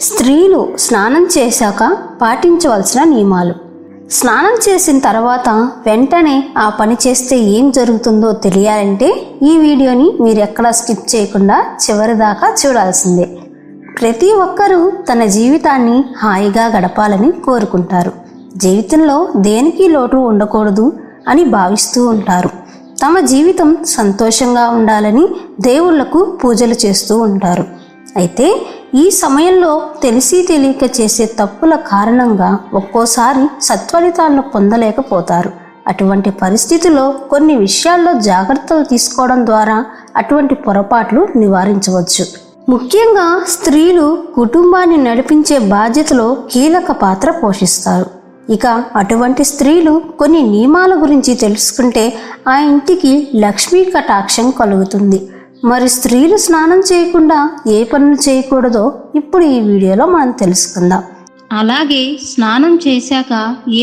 స్త్రీలు స్నానం చేశాక పాటించవలసిన నియమాలు. స్నానం చేసిన తర్వాత వెంటనే ఆ పని చేస్తే ఏం జరుగుతుందో తెలియాలంటే ఈ వీడియోని మీరు ఎక్కడా స్కిప్ చేయకుండా చివరి దాకా చూడాల్సిందే. ప్రతి ఒక్కరూ తన జీవితాన్ని హాయిగా గడపాలని కోరుకుంటారు. జీవితంలో దేనికి లోటు ఉండకూడదు అని భావిస్తూ ఉంటారు. తమ జీవితం సంతోషంగా ఉండాలని దేవుళ్లకు పూజలు చేస్తూ ఉంటారు. అయితే ఈ సమయంలో తెలిసి తెలియక చేసే తప్పుల కారణంగా ఒక్కోసారి సత్ఫలితాలను పొందలేకపోతారు. అటువంటి పరిస్థితిలో కొన్ని విషయాల్లో జాగ్రత్తలు తీసుకోవడం ద్వారా అటువంటి పొరపాట్లు నివారించవచ్చు. ముఖ్యంగా స్త్రీలు కుటుంబాన్ని నడిపించే బాధ్యతలో కీలక పాత్ర పోషిస్తారు. ఇక అటువంటి స్త్రీలు కొన్ని నియమాల గురించి తెలుసుకుంటే ఆ ఇంటికి లక్ష్మీ కటాక్షం కలుగుతుంది. మరి స్త్రీలు స్నానం చేయకుండా ఏ పనులు చేయకూడదో ఇప్పుడు ఈ వీడియోలో మనం తెలుసుకుందాం. అలాగే స్నానం చేశాక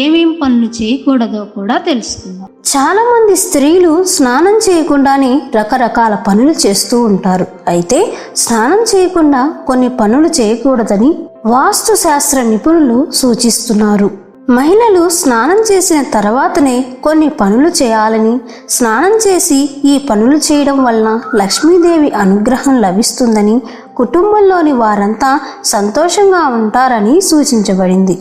ఏమేం పనులు చేయకూడదో కూడా తెలుసుకుందాం. చాలా మంది స్త్రీలు స్నానం చేయకుండానే రకరకాల పనులు చేస్తూ ఉంటారు. అయితే స్నానం చేయకుండా కొన్ని పనులు చేయకూడదని వాస్తు శాస్త్ర నిపుణులు సూచిస్తున్నారు. మహిళలు స్నానం చేసిన తర్వాతనే కొన్ని పనులు చేయాలని, స్నానం చేసి ఈ పనులు చేయడం వలన లక్ష్మీదేవి అనుగ్రహం లభిస్తుందని, కుటుంబంలోని వారంతా సంతోషంగా ఉంటారని సూచించబడింది.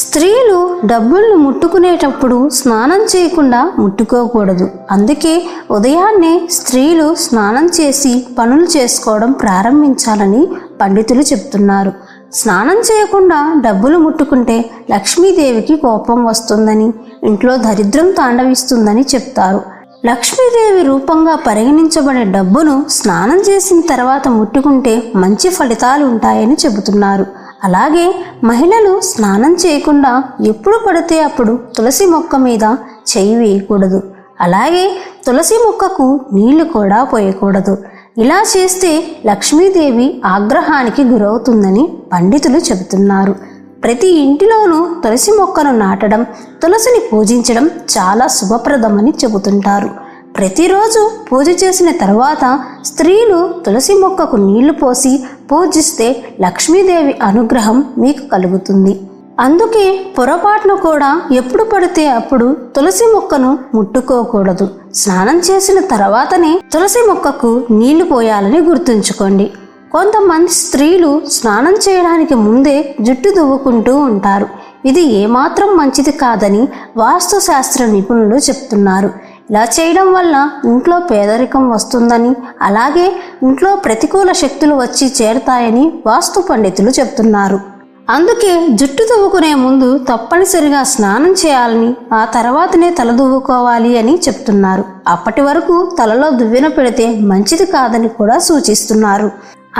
స్త్రీలు డబ్బులను ముట్టుకునేటప్పుడు స్నానం చేయకుండా ముట్టుకోకూడదు. అందుకే ఉదయాన్నే స్త్రీలు స్నానం చేసి పనులు చేసుకోవడం ప్రారంభించాలని పండితులు చెప్తున్నారు. స్నానం చేయకుండా డబ్బులు ముట్టుకుంటే లక్ష్మీదేవికి కోపం వస్తుందని, ఇంట్లో దరిద్రం తాండవిస్తుందని చెప్తారు. లక్ష్మీదేవి రూపంగా పరిగణించబడే డబ్బును స్నానం చేసిన తర్వాత ముట్టుకుంటే మంచి ఫలితాలు ఉంటాయని చెబుతున్నారు. అలాగే మహిళలు స్నానం చేయకుండా ఎప్పుడు పడితే అప్పుడు తులసి మొక్క మీద చెయ్యి వేయకూడదు. అలాగే తులసి మొక్కకు నీళ్లు కూడా పోయకూడదు. ఇలా చేస్తే లక్ష్మీదేవి ఆగ్రహానికి గురవుతుందని పండితులు చెబుతున్నారు. ప్రతి ఇంటిలోనూ తులసి మొక్కను నాటడం, తులసిని పూజించడం చాలా శుభప్రదమని చెబుతుంటారు. ప్రతిరోజు పూజ చేసిన తర్వాత స్త్రీలు తులసి మొక్కకు నీళ్లు పోసి పూజిస్తే లక్ష్మీదేవి అనుగ్రహం మీకు కలుగుతుంది. అందుకే పొరపాటును కూడా ఎప్పుడు పడితే అప్పుడు తులసి మొక్కను ముట్టుకోకూడదు. స్నానం చేసిన తర్వాతనే తులసి మొక్కకు నీళ్లు పోయాలని గుర్తుంచుకోండి. కొంతమంది స్త్రీలు స్నానం చేయడానికి ముందే జుట్టు దువ్వుకుంటూ ఉంటారు. ఇది ఏమాత్రం మంచిది కాదని వాస్తు శాస్త్ర నిపుణులు చెప్తున్నారు. ఇలా చేయడం వల్ల ఇంట్లో పేదరికం వస్తుందని, అలాగే ఇంట్లో ప్రతికూల శక్తులు వచ్చి చేరతాయని వాస్తు పండితులు చెప్తున్నారు. అందుకే జుట్టు దువ్వుకునే ముందు తప్పనిసరిగా స్నానం చేయాలని, ఆ తర్వాతనే తల దువ్వుకోవాలి అని చెప్తున్నారు. అప్పటి వరకు తలలో దువ్వెన పెడితే మంచిది కాదని కూడా సూచిస్తున్నారు.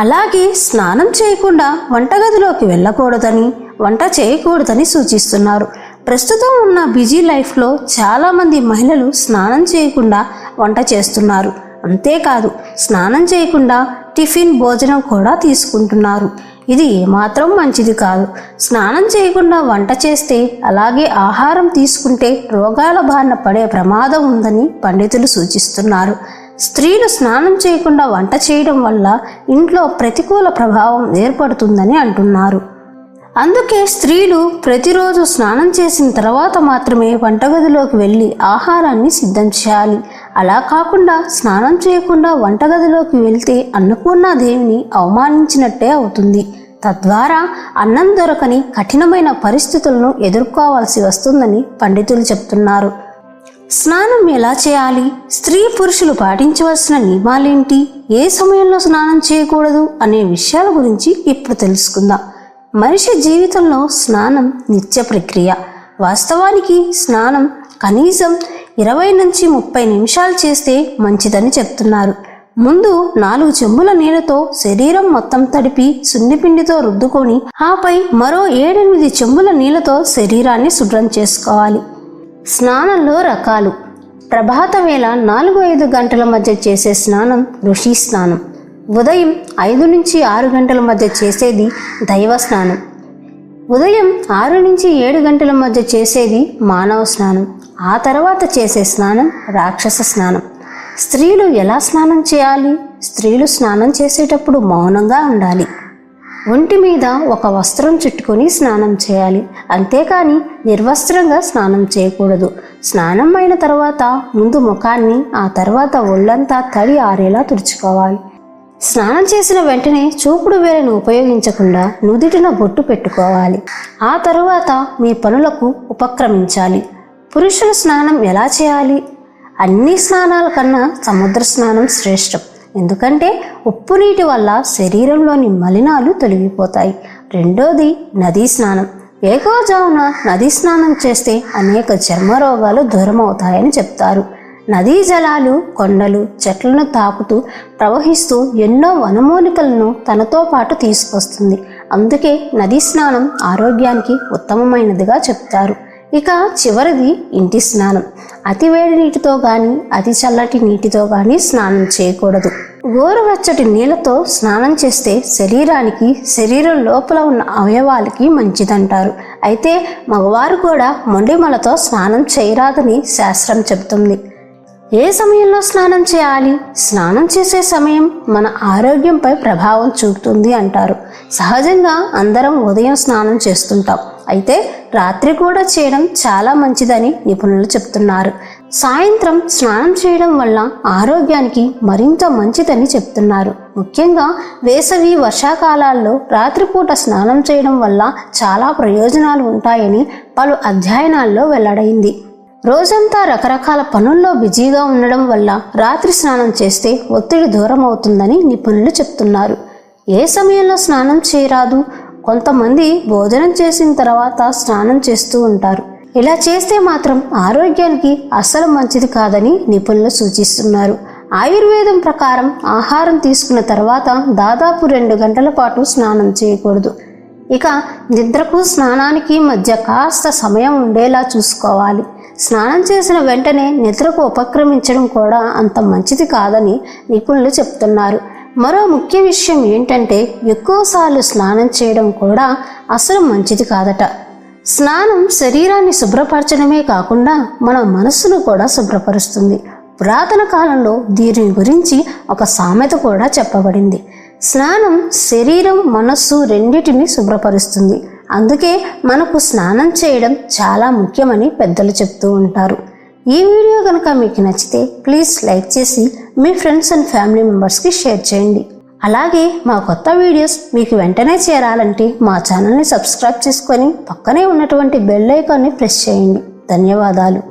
అలాగే స్నానం చేయకుండా వంటగదిలోకి వెళ్ళకూడదని, వంట చేయకూడదని సూచిస్తున్నారు. ప్రస్తుతం ఉన్న బిజీ లైఫ్లో చాలామంది మహిళలు స్నానం చేయకుండా వంట చేస్తున్నారు. అంతేకాదు స్నానం చేయకుండా టిఫిన్ భోజనం కూడా తీసుకుంటున్నారు. ఇది ఏమాత్రం మంచిది కాదు. స్నానం చేయకుండా వంట చేస్తే, అలాగే ఆహారం తీసుకుంటే రోగాల బారిన పడే ప్రమాదం ఉందని పండితులు సూచిస్తున్నారు. స్త్రీలు స్నానం చేయకుండా వంట చేయడం వల్ల ఇంట్లో ప్రతికూల ప్రభావం ఏర్పడుతుందని అంటున్నారు. అందుకే స్త్రీలు ప్రతిరోజు స్నానం చేసిన తర్వాత మాత్రమే వంటగదిలోకి వెళ్ళి ఆహారాన్ని సిద్ధం చేయాలి. అలా కాకుండా స్నానం చేయకుండా వంటగదిలోకి వెళ్తే అన్నపూర్ణాదేవిని అవమానించినట్టే అవుతుంది. తద్వారా అన్నం దొరకని కఠినమైన పరిస్థితులను ఎదుర్కోవాల్సి వస్తుందని పండితులు చెప్తున్నారు. స్నానం ఎలా చేయాలి, స్త్రీ పురుషులు పాటించవలసిన నియమాలేంటి, ఏ సమయంలో స్నానం చేయకూడదు అనే విషయాల గురించి ఇప్పుడు తెలుసుకుందాం. మనిషి జీవితంలో స్నానం నిత్య ప్రక్రియ. వాస్తవానికి స్నానం కనీసం 20 నుంచి 30 నిమిషాలు చేస్తే మంచిదని చెప్తున్నారు. ముందు 4 చెంబుల నీళ్లతో శరీరం మొత్తం తడిపి సున్నిపిండితో రుద్దుకొని, ఆపై మరో 7-8 చెంబుల నీళ్లతో శరీరాన్ని శుభ్రం చేసుకోవాలి. స్నానంలో రకాలు. ప్రభాత వేళ 4-5 గంటల మధ్య చేసే స్నానం ఋషి స్నానం. ఉదయం 5 నుంచి 6 గంటల మధ్య చేసేది దైవ స్నానం. ఉదయం 6 నుంచి 7 గంటల మధ్య చేసేది మానవ స్నానం. ఆ తర్వాత చేసే స్నానం రాక్షస స్నానం. స్త్రీలు ఎలా స్నానం చేయాలి? స్త్రీలు స్నానం చేసేటప్పుడు మౌనంగా ఉండాలి. ఒంటి మీద ఒక వస్త్రం చుట్టుకొని స్నానం చేయాలి. అంతేకాని నిర్వస్త్రంగా స్నానం చేయకూడదు. స్నానం అయిన తర్వాత ముందు ముఖాన్ని, ఆ తర్వాత ఒళ్ళంతా తడి ఆరేలా తుడుచుకోవాలి. స్నానం చేసిన వెంటనే చూపుడు వేలును ఉపయోగించకుండా నుదిటిన బొట్టు పెట్టుకోవాలి. ఆ తరువాత మీ పనులకు ఉపక్రమించాలి. పురుషుల స్నానం ఎలా చేయాలి? అన్ని స్నానాల కన్నా సముద్ర స్నానం శ్రేష్టం. ఎందుకంటే ఉప్పు నీటి వల్ల శరీరంలోని మలినాలు తొలగిపోతాయి. రెండోది నదీ స్నానం. వేకువజామున నదీ స్నానం చేస్తే అనేక చర్మ రోగాలు దూరం అవుతాయని చెప్తారు. నదీ జలాలు కొండలు, చెట్లను తాకుతూ ప్రవహిస్తూ ఎన్నో వనమూలికలను తనతో పాటు తీసుకొస్తుంది. అందుకే నదీ స్నానం ఆరోగ్యానికి ఉత్తమమైనదిగా చెప్తారు. ఇక చివరిది ఇంటి స్నానం. అతి వేడి నీటితో కానీ అతి చల్లటి నీటితో కానీ స్నానం చేయకూడదు. గోరువెచ్చటి నీళ్ళతో స్నానం చేస్తే శరీరం లోపల ఉన్న అవయవాలకి మంచిదంటారు. అయితే మగవారు కూడా మొండిమలతో స్నానం చేయరాదని శాస్త్రం చెబుతుంది. ఏ సమయంలో స్నానం చేయాలి? స్నానం చేసే సమయం మన ఆరోగ్యంపై ప్రభావం చూపుతుంది అంటారు. సహజంగా అందరం ఉదయం స్నానం చేస్తుంటాం. అయితే రాత్రి కూడా చేయడం చాలా మంచిదని నిపుణులు చెప్తున్నారు. సాయంత్రం స్నానం చేయడం వల్ల ఆరోగ్యానికి మరింత మంచిదని చెప్తున్నారు. ముఖ్యంగా వేసవి, వర్షాకాలాల్లో రాత్రిపూట స్నానం చేయడం వల్ల చాలా ప్రయోజనాలు ఉంటాయని పలు అధ్యయనాల్లో వెల్లడైంది. రోజంతా రకరకాల పనుల్లో బిజీగా ఉండడం వల్ల రాత్రి స్నానం చేస్తే ఒత్తిడి దూరం అవుతుందని నిపుణులు చెప్తున్నారు. ఏ సమయంలో స్నానం చేయరాదు? కొంతమంది భోజనం చేసిన తర్వాత స్నానం చేస్తూ ఉంటారు. ఇలా చేస్తే మాత్రం ఆరోగ్యానికి అస్సలు మంచిది కాదని నిపుణులు సూచిస్తున్నారు. ఆయుర్వేదం ప్రకారం ఆహారం తీసుకున్న తర్వాత దాదాపు 2 గంటల పాటు స్నానం చేయకూడదు. ఇక నిద్రకు స్నానానికి మధ్య కాస్త సమయం ఉండేలా చూసుకోవాలి. స్నానం చేసిన వెంటనే నిద్రకు ఉపక్రమించడం కూడా అంత మంచిది కాదని నిపుణులు చెప్తున్నారు. మరో ముఖ్య విషయం ఏంటంటే ఎక్కువసార్లు స్నానం చేయడం కూడా అసలు మంచిది కాదట. స్నానం శరీరాన్ని శుభ్రపరచడమే కాకుండా మన మనస్సును కూడా శుభ్రపరుస్తుంది. పురాతన కాలంలో దీని గురించి ఒక సామెత కూడా చెప్పబడింది. స్నానం శరీరం, మనస్సు రెండింటిని శుభ్రపరుస్తుంది. అందుకే మనకు స్నానం చేయడం చాలా ముఖ్యమని పెద్దలు చెప్తూ ఉంటారు. ఈ వీడియో కనుక మీకు నచ్చితే ప్లీజ్ లైక్ చేసి మీ ఫ్రెండ్స్ అండ్ ఫ్యామిలీ మెంబర్స్కి షేర్ చేయండి. అలాగే మా కొత్త వీడియోస్ మీకు వెంటనే చేరాలంటే మా ఛానల్ని సబ్స్క్రైబ్ చేసుకొని పక్కనే ఉన్నటువంటి బెల్ ఐకాన్ని ప్రెస్ చేయండి. ధన్యవాదాలు.